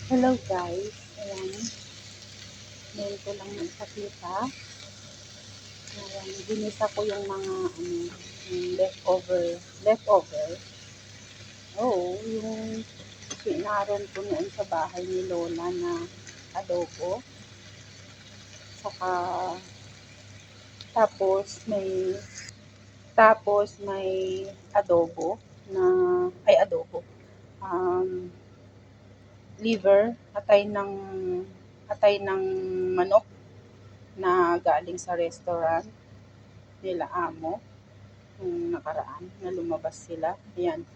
Hello guys, ayan, ngayon ko lang ipakita. Ayan, ginisa ko yung mga yung leftover. Oo, yung sinaron ko noon sa bahay ni Lola na adobo. Saka, tapos may adobo na, um, liver, atay ng manok na galing sa restaurant nila amo nung nakaraan na lumabas sila. Ayan,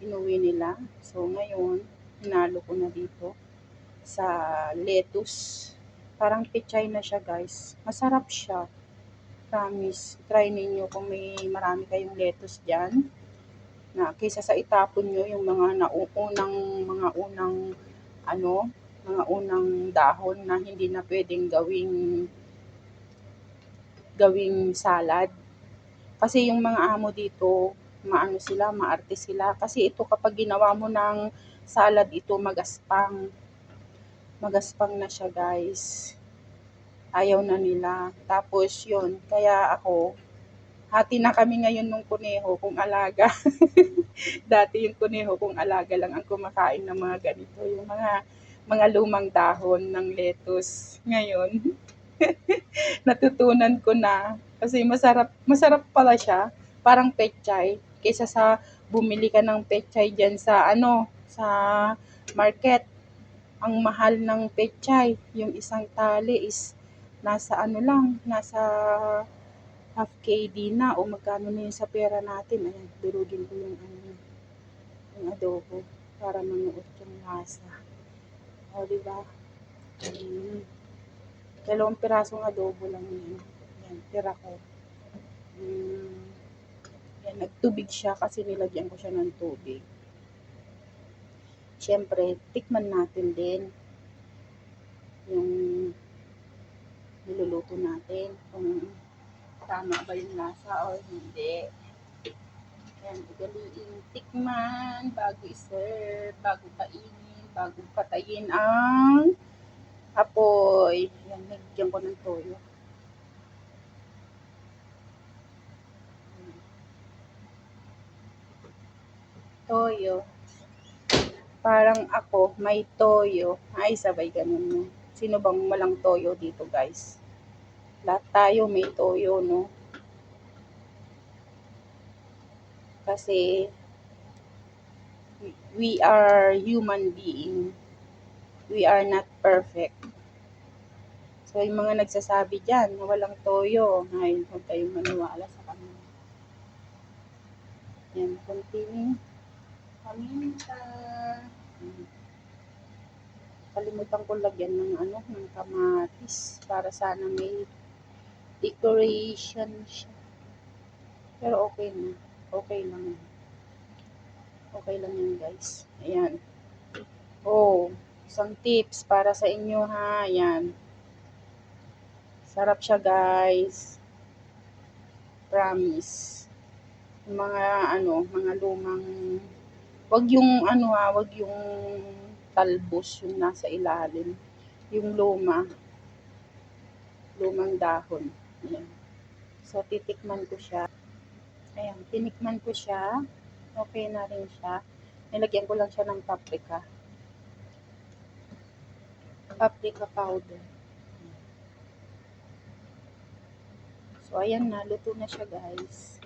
inuwi nila. So ngayon, hinalo ko na dito sa lettuce. Parang pechay na siya guys. Masarap siya. Promise. Try ninyo kung may marami kayong lettuce dyan. Na kaysa sa itapon nyo yung ano, mga unang dahon na hindi na pwedeng gawing salad. Kasi yung mga amo dito, maarte sila. Kasi ito kapag ginawa mo ng salad ito, magaspang. Magaspang na siya guys. Ayaw na nila. Tapos yun, kaya ako, hati na kami ngayon nung kuneho kung alaga. Dati yung kuneho kung alaga lang ang kumakain ng mga ganito. Yung mga lumang dahon ng lettuce. Ngayon, natutunan ko na kasi masarap pala siya, parang pechay kaysa sa bumili ka ng pechay diyan sa market. Ang mahal ng pechay, yung isang tali is nasa half KD na o magkano na yun sa pera natin. Ayan, durugin ko yung adobo para manuot yung lasa. O, diba? Dalawang pirasong adobo lang yun. Yan, tira ko. Yan, nagtubig siya kasi nilagyan ko siya ng tubig. Siyempre, tikman natin din yung niluluto natin. Kung tama ba yung lasa o hindi. Yan, ugaliin tikman bago i-serve, bago kainin, bago patayin ang apoy. Yan, nilagyan ko ng toyo. Toyo. Parang ako, may toyo. Ay, sabay ganun no. Sino bang walang toyo dito, guys? Lahat tayo may toyo, no? Kasi we are human being. We are not perfect. So, yung mga nagsasabi dyan na walang toyo, ay, huwag kayong maniwala sa kanila. Yan, konting paminta. Kalimutan ko lagyan ng kamatis para sana may decoration siya. Pero okay na. Okay lang. Okay lang yan guys. Ayan. Oh, isang tips para sa inyo ha. Ayan. Sarap siya guys. Promise. Yung mga lumang, wag yung talbos yung nasa ilalim. Yung lumang dahon. Ayan. So, titikman ko siya. Ayan, tinikman ko siya. Okay na rin siya. Nilagyan ko lang siya ng paprika. Paprika powder. So, ayan na. Luto na siya, guys.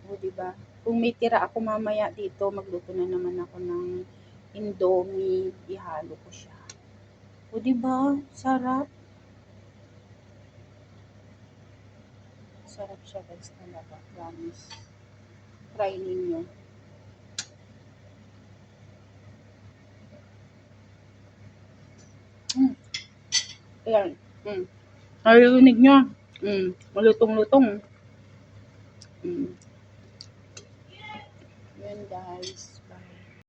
O, diba? Kung may tira ako mamaya dito, magluto na naman ako ng Indomie. Ihalo ko siya. O, diba? Sarap. Sarap siya, guys. Talaga. Promise. Try ninyo. Ayan. Narinig nyo? Malutong-lutong. Yan guys.